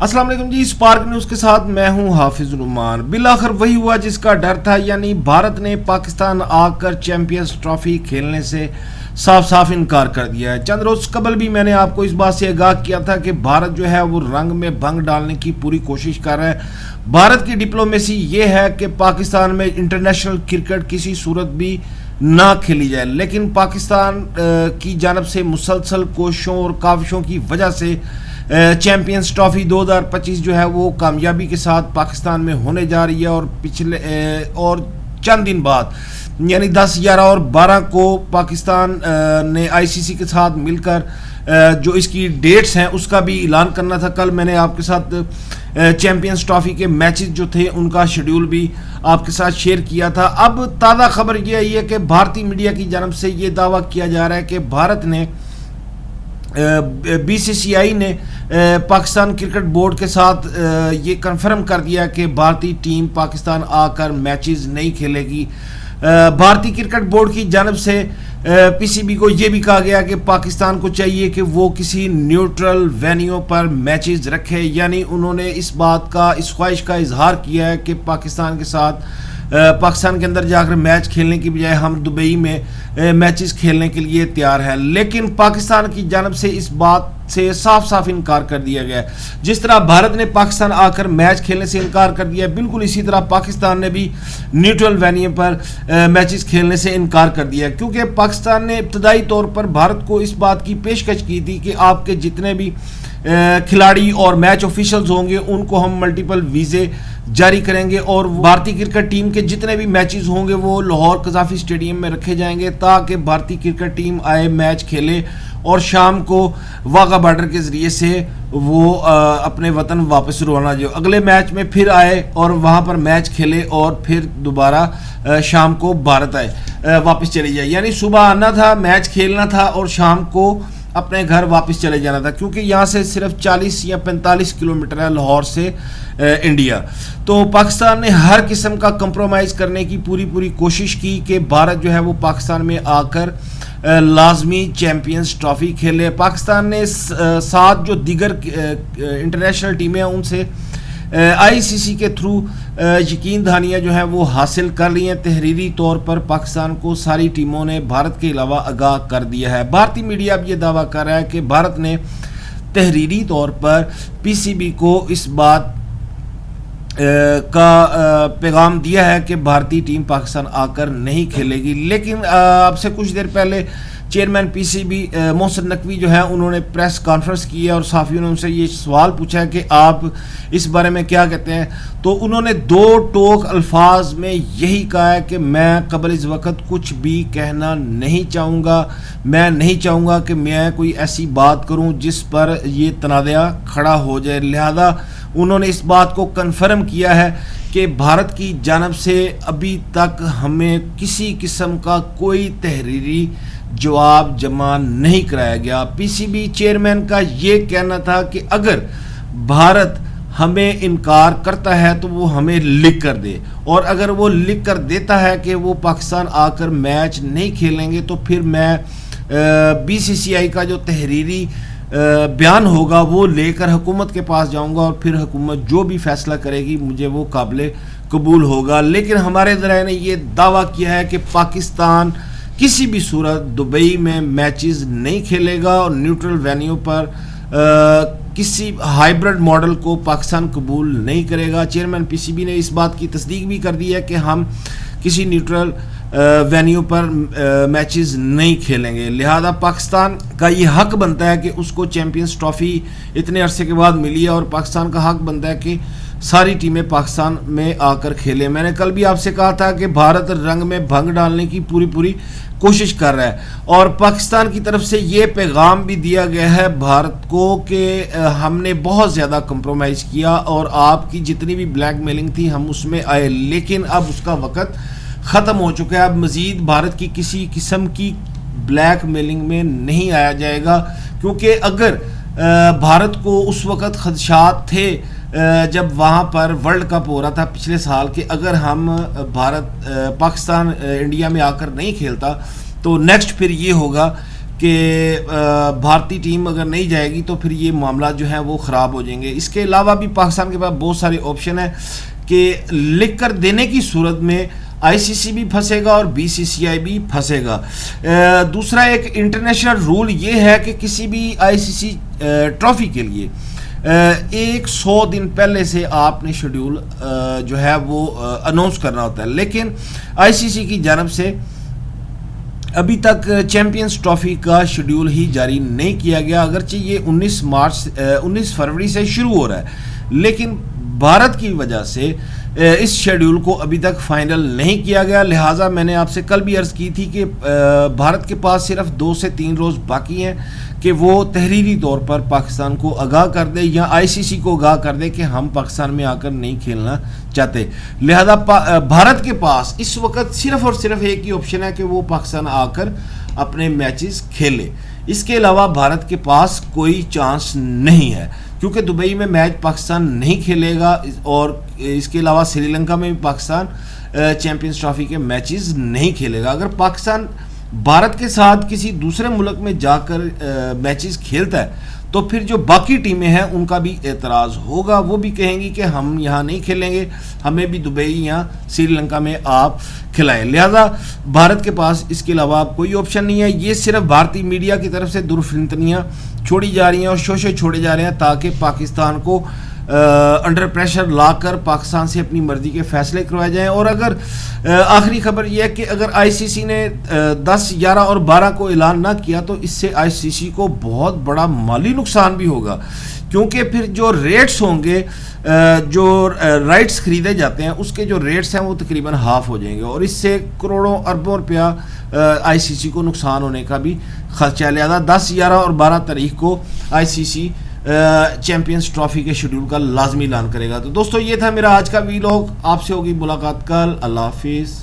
السلام علیکم جی، spark news کے ساتھ میں ہوں حافظ نعمان۔ بالآخر وہی ہوا جس کا ڈر تھا، یعنی بھارت نے پاکستان آ کر چیمپئنز ٹرافی کھیلنے سے صاف صاف انکار کر دیا ہے۔ چند روز قبل بھی میں نے آپ کو اس بات سے آگاہ کیا تھا کہ بھارت جو ہے وہ رنگ میں بھنگ ڈالنے کی پوری کوشش کر رہا ہے۔ بھارت کی ڈپلومیسی یہ ہے کہ پاکستان میں انٹرنیشنل کرکٹ کسی صورت بھی نہ کھیلی جائے، لیکن پاکستان کی جانب سے مسلسل کوششوں اور کاوشوں کی وجہ سے چیمپئنز ٹرافی 2025 جو ہے وہ کامیابی کے ساتھ پاکستان میں ہونے جا رہی ہے، اور چند دن بعد یعنی 10، 11 اور 12 کو پاکستان نے ICC کے ساتھ مل کر جو اس کی ڈیٹس ہیں اس کا بھی اعلان کرنا تھا۔ کل میں نے آپ کے ساتھ چیمپئنز ٹرافی کے میچز جو تھے ان کا شیڈیول بھی آپ کے ساتھ شیئر کیا تھا۔ اب تازہ خبر یہ آئی ہے کہ بھارتی میڈیا کی جانب سے یہ دعویٰ کیا جا رہا ہے کہ بھارت نے BCCI نے پاکستان کرکٹ بورڈ کے ساتھ یہ کنفرم کر دیا کہ بھارتی ٹیم پاکستان آ کر میچز نہیں کھیلے گی۔ بھارتی کرکٹ بورڈ کی جانب سے PCB کو یہ بھی کہا گیا کہ پاکستان کو چاہیے کہ وہ کسی نیوٹرل وینیو پر میچز رکھے، یعنی انہوں نے اس خواہش کا اظہار کیا ہے کہ پاکستان کے ساتھ پاکستان کے اندر جا کر میچ کھیلنے کی بجائے ہم دبئی میں میچز کھیلنے کے لیے تیار ہیں، لیکن پاکستان کی جانب سے اس بات سے صاف صاف انکار کر دیا گیا ہے۔ جس طرح بھارت نے پاکستان آ کر میچ کھیلنے سے انکار کر دیا ہے، بالکل اسی طرح پاکستان نے بھی نیوٹرل وینیو پر میچز کھیلنے سے انکار کر دیا ہے، کیونکہ پاکستان نے ابتدائی طور پر بھارت کو اس بات کی پیشکش کی تھی کہ آپ کے جتنے بھی کھلاڑی اور میچ آفیشلز ہوں گے ان کو ہم ملٹیپل ویزے جاری کریں گے، اور بھارتی کرکٹ ٹیم کے جتنے بھی میچز ہوں گے وہ لاہور قذافی اسٹیڈیم میں رکھے جائیں گے تاکہ بھارتی کرکٹ ٹیم آئے، میچ کھیلے اور شام کو واغہ بارڈر کے ذریعے سے وہ اپنے وطن واپس روانہ جو اگلے میچ میں پھر آئے اور وہاں پر میچ کھیلے اور پھر دوبارہ شام کو بھارت آئے، واپس چلی جائے، یعنی صبح آنا تھا، میچ کھیلنا تھا اور شام کو اپنے گھر واپس چلے جانا تھا، کیونکہ یہاں سے صرف 40 یا 45 کلومیٹر ہے لاہور سے انڈیا۔ تو پاکستان نے ہر قسم کا کمپرومائز کرنے کی پوری کوشش کی کہ بھارت جو ہے وہ پاکستان میں آ کر لازمی چیمپئنز ٹرافی کھیلے۔ پاکستان نے ساتھ جو دیگر انٹرنیشنل ٹیمیں ہیں ان سے ICC کے تھرو یقین دہانیاں جو ہیں وہ حاصل کر لی ہیں۔ تحریری طور پر پاکستان کو ساری ٹیموں نے بھارت کے علاوہ آگاہ کر دیا ہے۔ بھارتی میڈیا اب یہ دعویٰ کر رہا ہے کہ بھارت نے تحریری طور پر PCB کو اس بات کا پیغام دیا ہے کہ بھارتی ٹیم پاکستان آ کر نہیں کھیلے گی، لیکن اب سے کچھ دیر پہلے چیئرمین PCB محسن نقوی جو ہے انہوں نے پریس کانفرنس کی ہے اور صحافیوں نے ان سے یہ سوال پوچھا ہے کہ آپ اس بارے میں کیا کہتے ہیں، تو انہوں نے 2 ٹوک الفاظ میں یہی کہا ہے کہ میں قبل اس وقت کچھ بھی کہنا نہیں چاہوں گا، میں نہیں چاہوں گا کہ میں کوئی ایسی بات کروں جس پر یہ تنازع کھڑا ہو جائے، لہذا انہوں نے اس بات کو کنفرم کیا ہے کہ بھارت کی جانب سے ابھی تک ہمیں کسی قسم کا کوئی تحریری جواب جمع نہیں کرایا گیا۔ PCB چیئرمین کا یہ کہنا تھا کہ اگر بھارت ہمیں انکار کرتا ہے تو وہ ہمیں لکھ کر دے، اور اگر وہ لکھ کر دیتا ہے کہ وہ پاکستان آ کر میچ نہیں کھیلیں گے تو پھر میں BCCI کا جو تحریری بیان ہوگا وہ لے کر حکومت کے پاس جاؤں گا، اور پھر حکومت جو بھی فیصلہ کرے گی مجھے وہ قابل قبول ہوگا۔ لیکن ہمارے ذرائع نے یہ دعویٰ کیا ہے کہ پاکستان کسی بھی صورت دبئی میں میچز نہیں کھیلے گا، اور نیوٹرل وینیو پر کسی ہائیبرڈ ماڈل کو پاکستان قبول نہیں کرے گا۔ چیئرمین PCB نے اس بات کی تصدیق بھی کر دی ہے کہ ہم کسی نیوٹرل وینیو پر میچز نہیں کھیلیں گے، لہذا پاکستان کا یہ حق بنتا ہے کہ اس کو چیمپئنز ٹرافی اتنے عرصے کے بعد ملی ہے، اور پاکستان کا حق بنتا ہے کہ ساری ٹیمیں پاکستان میں آ کر کھیلیں۔ میں نے کل بھی آپ سے کہا تھا کہ بھارت رنگ میں بھنگ ڈالنے کی پوری کوشش کر رہا ہے، اور پاکستان کی طرف سے یہ پیغام بھی دیا گیا ہے بھارت کو کہ ہم نے بہت زیادہ کمپرومائز کیا اور آپ کی جتنی بھی بلیک میلنگ تھی ہم اس میں آئے، لیکن اب اس کا وقت ختم ہو چکا ہے، اب مزید بھارت کی کسی قسم کی بلیک میلنگ میں نہیں آیا جائے گا، کیونکہ اگر بھارت کو اس وقت خدشات تھے جب وہاں پر ورلڈ کپ ہو رہا تھا پچھلے سال کہ اگر ہم پاکستان انڈیا میں آ کر نہیں کھیلتا تو نیکسٹ پھر یہ ہوگا کہ بھارتی ٹیم اگر نہیں جائے گی تو پھر یہ معاملات جو ہیں وہ خراب ہو جائیں گے. اس کے علاوہ بھی پاکستان کے پاس بہت سارے آپشن ہیں کہ لکھ کر دینے کی صورت میں آئی سی سی بھی پھنسے گا اور بی سی سی آئی بھی پھنسے گا. دوسرا ایک انٹرنیشنل رول یہ ہے کہ کسی بھی آئی سی سی ٹرافی کے لیے 100 دن پہلے سے آپ نے شیڈیول جو ہے وہ اناؤنس کرنا ہوتا ہے, لیکن آئی سی سی کی جانب سے ابھی تک چیمپئنز ٹرافی کا شیڈیول ہی جاری نہیں کیا گیا, اگرچہ یہ 19 فروری سے شروع ہو رہا ہے, لیکن بھارت کی وجہ سے اس شیڈیول کو ابھی تک فائنل نہیں کیا گیا. لہٰذا میں نے آپ سے کل بھی عرض کی تھی کہ بھارت کے پاس صرف 2 سے 3 روز باقی ہیں کہ وہ تحریری طور پر پاکستان کو آگاہ کر دے یا آئی سی سی کو آگاہ کر دے کہ ہم پاکستان میں آ کر نہیں کھیلنا چاہتے. لہذا بھارت کے پاس اس وقت صرف اور صرف ایک ہی آپشن ہے کہ وہ پاکستان آ کر اپنے میچز کھیلے. اس کے علاوہ بھارت کے پاس کوئی چانس نہیں ہے, کیونکہ دبئی میں میچ پاکستان نہیں کھیلے گا, اور اس کے علاوہ سری لنکا میں بھی پاکستان چیمپئنز ٹرافی کے میچز نہیں کھیلے گا. اگر پاکستان بھارت کے ساتھ کسی دوسرے ملک میں جا کر میچز کھیلتا ہے تو پھر جو باقی ٹیمیں ہیں ان کا بھی اعتراض ہوگا, وہ بھی کہیں گی کہ ہم یہاں نہیں کھیلیں گے, ہمیں بھی دبئی یا سری لنکا میں آپ کھلائیں. لہذا بھارت کے پاس اس کے علاوہ کوئی آپشن نہیں ہے. یہ صرف بھارتی میڈیا کی طرف سے درفنتنیاں چھوڑی جا رہی ہیں اور شوشے چھوڑے جا رہے ہیں تاکہ پاکستان کو انڈر پریشر لا کر پاکستان سے اپنی مرضی کے فیصلے کروائے جائیں. اور اگر آخری خبر یہ ہے کہ اگر آئی سی سی نے 10, 11 اور 12 کو اعلان نہ کیا تو اس سے آئی سی سی کو بہت بڑا مالی نقصان بھی ہوگا, کیونکہ پھر جو ریٹس ہوں گے, جو رائٹس خریدے جاتے ہیں اس کے جو ریٹس ہیں وہ تقریباً ہاف ہو جائیں گے, اور اس سے کروڑوں اربوں روپیہ آئی سی سی کو نقصان ہونے کا بھی خدشہ ہے. لہٰذا 10, 11 اور 12 تاریخ کو آئی سی سی چیمپئنز ٹرافی کے شیڈیول کا لازمی اعلان کرے گا. تو دوستو یہ تھا میرا آج کا ویلاگ, آپ سے ہوگی ملاقات کل. اللہ حافظ.